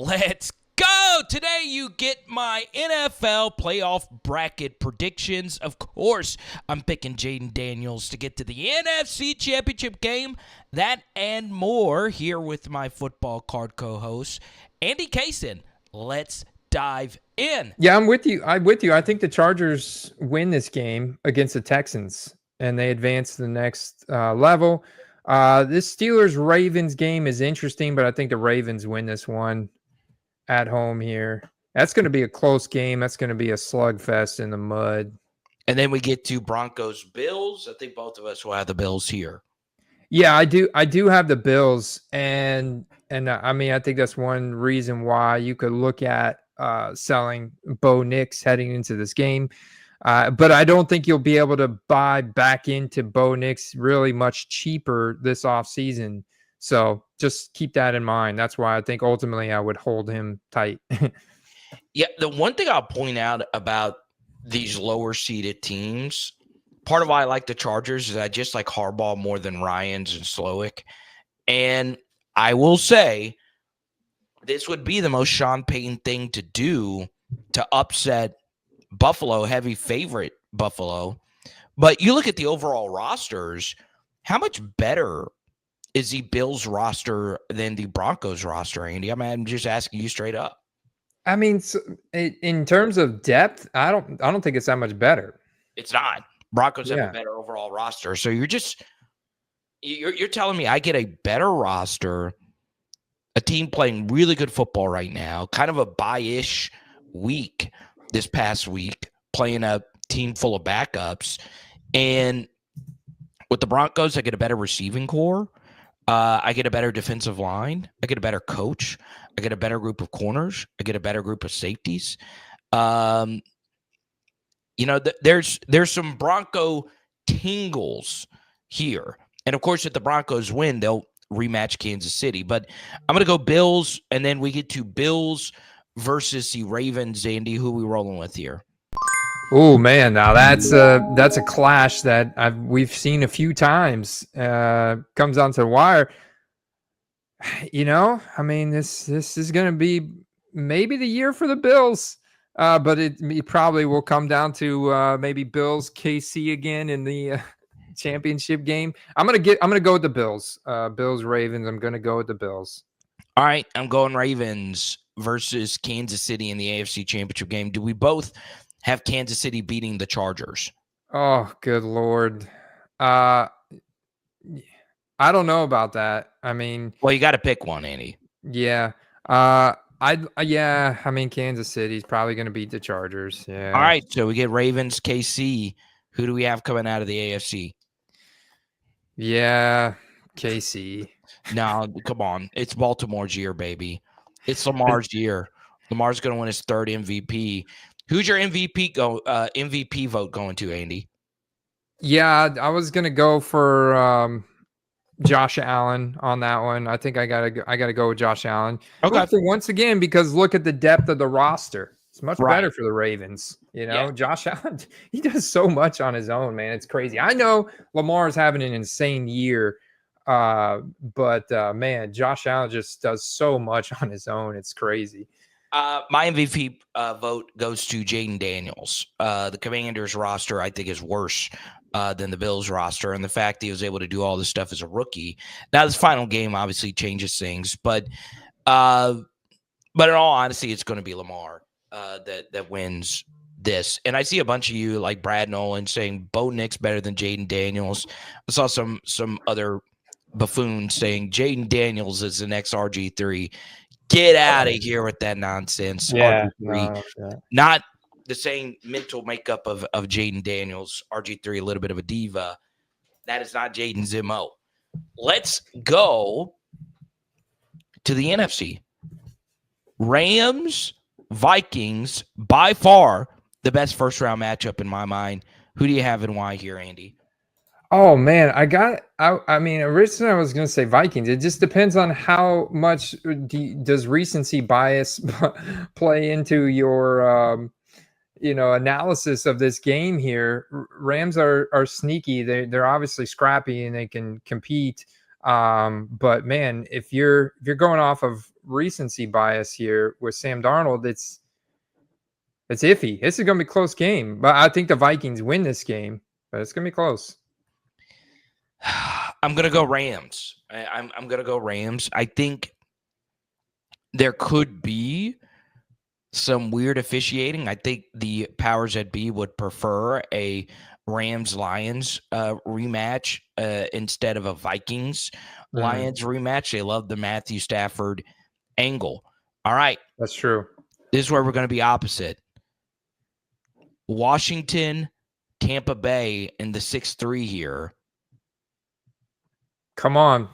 Let's go! Today you get my NFL playoff bracket predictions. Of course, I'm picking JAYDEN Daniels to get to the NFC Championship game. That and more here with my football card co-host, Andy Kaysen. Let's dive in. Yeah, I'm with you. I think the Chargers win this game against the Texans, and they advance to the next level. This Steelers-Ravens game is interesting, but I think the Ravens win this one at home here. That's going to be a close game. That's going to be a slugfest in the mud. And then we get to Broncos-Bills. I think both of us will have the Bills here. Yeah, I do have the Bills, and I mean, I think that's one reason why you could look at selling Bo Nix heading into this game. But I don't think you'll be able to buy back into Bo Nix really much cheaper this offseason. So just keep that in mind. That's why I think ultimately I would hold him tight. Yeah, the one thing I'll point out about these lower seeded teams, part of why I like the Chargers is I just like Harbaugh more than Ryans and Slowick. And I will say this would be the most Sean Payton thing to do to upset Buffalo, heavy favorite Buffalo. But you look at the overall rosters, how much better is the Bills roster than the Broncos roster, Andy? I mean, I'm just asking you straight up. I mean, in terms of depth, I don't think it's that much better. It's not. Broncos have a better overall roster. So you're telling me I get a better roster, a team playing really good football right now, kind of a bye-ish week this past week, playing a team full of backups. And with the Broncos, I get a better receiving core. I get a better defensive line. I get a better coach. I get a better group of corners. I get a better group of safeties. There's some Bronco tingles here. And, of course, if the Broncos win, they'll rematch Kansas City. But I'm going to go Bills, and then we get to Bills versus the Ravens. Andy, who are we rolling with here? Oh man, now that's a clash that we've seen a few times. Comes down to the wire. I mean, this is going to be maybe the year for the Bills, but it probably will come down to maybe Bills KC again in the championship game. I'm gonna go with the Bills. Bills Ravens. I'm gonna go with the Bills. All right, I'm going Ravens versus Kansas City in the AFC Championship game. Do we both have Kansas City beating the Chargers? Oh, good Lord. I don't know about that. I mean, well, you got to pick one, Andy. Yeah. I mean, Kansas City's probably going to beat the Chargers. Yeah. All right, so we get Ravens, KC. Who do we have coming out of the AFC? Yeah, KC. No, come on. It's Baltimore's year, baby. It's Lamar's year. Lamar's going to win his third MVP. Who's your MVP vote going to, Andy? Yeah, I was gonna go for Josh Allen on that one. I think I gotta go with Josh Allen. Okay. Once again, because look at the depth of the roster. It's much better for the Ravens. Josh Allen, he does so much on his own, man. It's crazy. I know Lamar is having an insane year, but man, Josh Allen just does so much on his own. It's crazy. My MVP vote goes to JAYDEN Daniels. The Commanders roster, I think, is worse than the Bills roster. And the fact that he was able to do all this stuff as a rookie. Now, this final game obviously changes things. But in all honesty, it's going to be Lamar that wins this. And I see a bunch of you like Brad Nolan saying Bo Nix better than JAYDEN Daniels. I saw some other buffoons saying JAYDEN Daniels is the next RG3. Get out of here with that nonsense. Yeah, not the same mental makeup of JAYDEN Daniels. RG3, a little bit of a diva. That is not Jaden's MO. Let's go to the NFC. Rams, Vikings, by far the best first-round matchup in my mind. Who do you have and why here, Andy? Oh man, I mean, originally I was going to say Vikings. It just depends on how much does recency bias play into your, analysis of this game here. Rams are sneaky. They're obviously scrappy and they can compete. But man, if you're going off of recency bias here with Sam Darnold. It's iffy. This is going to be a close game, but I think the Vikings win this game, but it's going to be close. I'm going to go Rams. I'm going to go Rams. I think there could be some weird officiating. I think the powers that be would prefer a Rams-Lions rematch instead of a Vikings-Lions rematch. They love the Matthew Stafford angle. All right. That's true. This is where we're going to be opposite. Washington, Tampa Bay in the 6-3 here. Come on,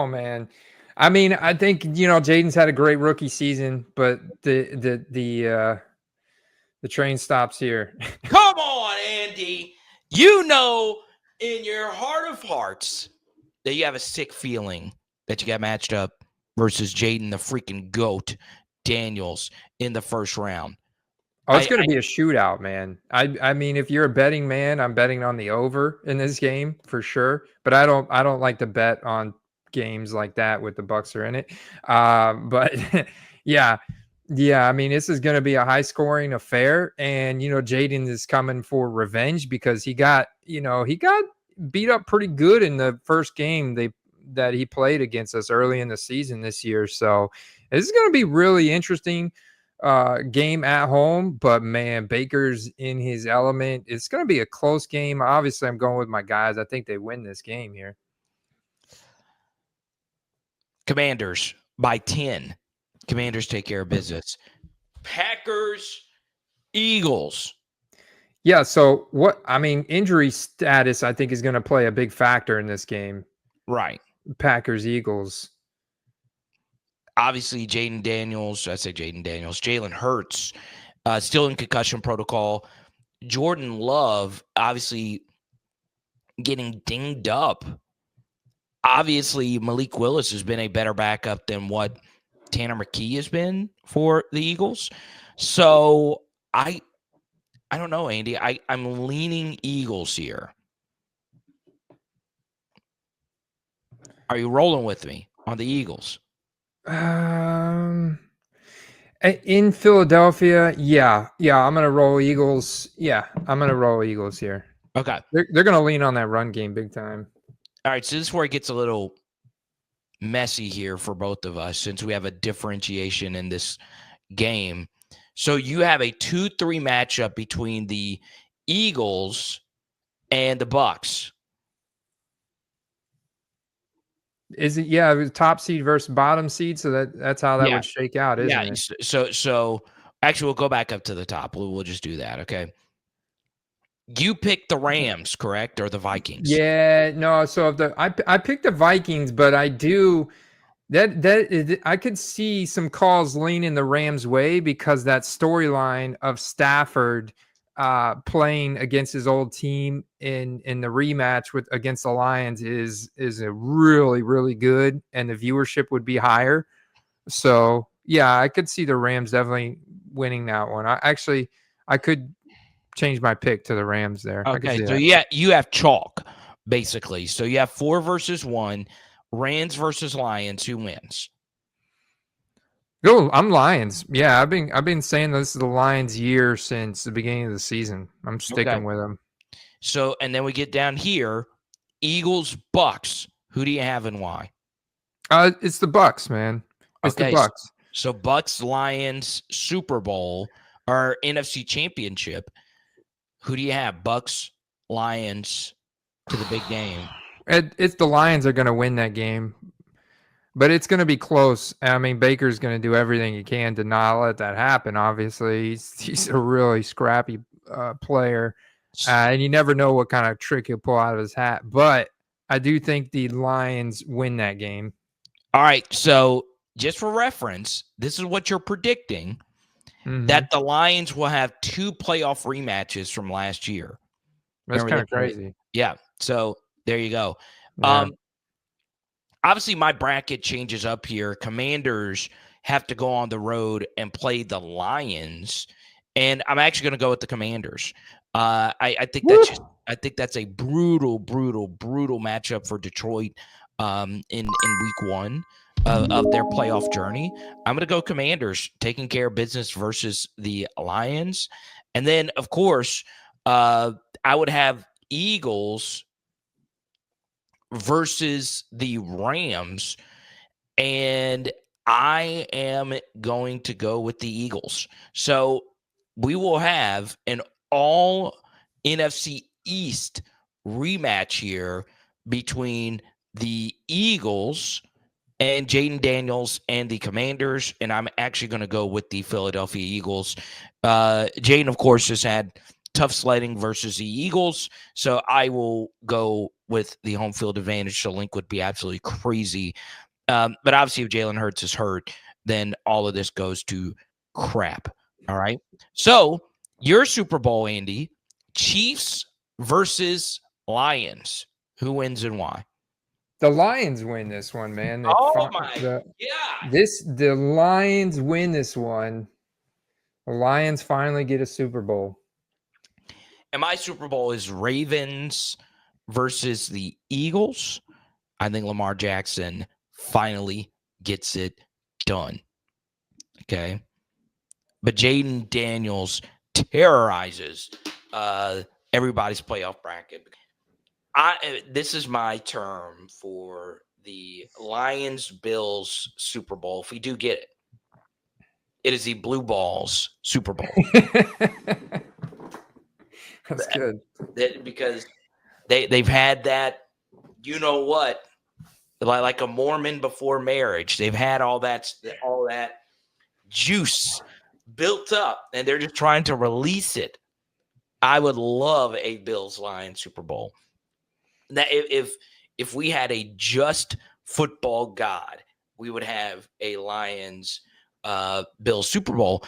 man. I mean, I think Jayden's had a great rookie season, but the train stops here. Come on, Andy. You know in your heart of hearts that you have a sick feeling that you got matched up versus Jayden, the freaking GOAT, Daniels in the first round. Oh, it's going to be a shootout, man. I mean, if you're a betting man, I'm betting on the over in this game for sure. But I don't like to bet on games like that with the Bucs are in it. But yeah. I mean, this is going to be a high scoring affair, and Jayden is coming for revenge because he got beat up pretty good in the first game that he played against us early in the season this year. So this is going to be really interesting. Game at home, but man, Baker's in his element. It's going to be a close game. Obviously, I'm going with my guys. I think they win this game here. Commanders by 10. Commanders take care of business. Packers, Eagles. Yeah, so injury status I think is going to play a big factor in this game. Right. Packers, Eagles. Obviously, Jalen Hurts, still in concussion protocol. Jordan Love, obviously getting dinged up. Obviously, Malik Willis has been a better backup than what Tanner McKee has been for the Eagles. So, I don't know, Andy. I'm leaning Eagles here. Are you rolling with me on the Eagles? In Philadelphia, yeah, I'm gonna roll Eagles. Yeah, I'm gonna roll Eagles here. Okay, they're gonna lean on that run game big time. All right, so this is where it gets a little messy here for both of us since we have a differentiation in this game. So you have a 2-3 matchup between the Eagles and the Bucs. Is it? Yeah, it was top seed versus bottom seed, so that's how that would shake out, isn't it? So actually, we'll go back up to the top. We'll just do that, okay? You picked the Rams, correct, or the Vikings? Yeah, no. So I picked the Vikings, but I do I could see some calls leaning the Rams' way because that storyline of Stafford playing against his old team in the rematch against the Lions is a really, really good, and the viewership would be higher. So yeah, I could see the Rams definitely winning that one. I could change my pick to the Rams there. Okay, so you have chalk basically. So you have 4 versus 1, Rams versus Lions. Who wins? Oh, I'm Lions. Yeah, I've been saying this is the Lions' year since the beginning of the season. I'm sticking with them. So, and then we get down here, Eagles, Bucs. Who do you have and why? It's the Bucs, man. It's the Bucs. So Bucs, Lions, Super Bowl or NFC Championship. Who do you have? Bucs, Lions to the big game. It's the Lions are going to win that game. But it's going to be close. I mean, Baker's going to do everything he can to not let that happen. Obviously, he's a really scrappy player, and you never know what kind of trick he'll pull out of his hat. But I do think the Lions win that game. All right. So just for reference, this is what you're predicting, that the Lions will have 2 playoff rematches from last year. That's kind of crazy. Yeah. So there you go. Yeah. Obviously, my bracket changes up here. Commanders have to go on the road and play the Lions, and I'm actually going to go with the Commanders. I think that's a brutal matchup for Detroit in week 1. of their playoff journey. I'm going to go Commanders taking care of business versus the Lions. And then, of course, I would have Eagles versus the Rams. And I am going to go with the Eagles. So we will have an all NFC East rematch here between the Eagles and JAYDEN Daniels and the Commanders. And I'm actually going to go with the Philadelphia Eagles. JAYDEN, of course, has had tough sledding versus the Eagles. So I will go with the home field advantage. So Link would be absolutely crazy. But obviously, if Jalen Hurts is hurt, then all of this goes to crap. All right. So your Super Bowl, Andy, Chiefs versus Lions. Who wins and why? The Lions win this one, man. My God. The Lions win this one. The Lions finally get a Super Bowl. And my Super Bowl is Ravens versus the Eagles. I think Lamar Jackson finally gets it done. Okay. But JAYDEN Daniels terrorizes everybody's playoff bracket. This is my term for the Lions-Bills Super Bowl. If we do get it, it is the Blue Balls Super Bowl. That's good. Because they've had that, you know what, like a Mormon before marriage. They've had all that juice built up, and they're just trying to release it. I would love a Bills-Lions Super Bowl. That if we had a just football god, we would have a Lions Bills Super Bowl.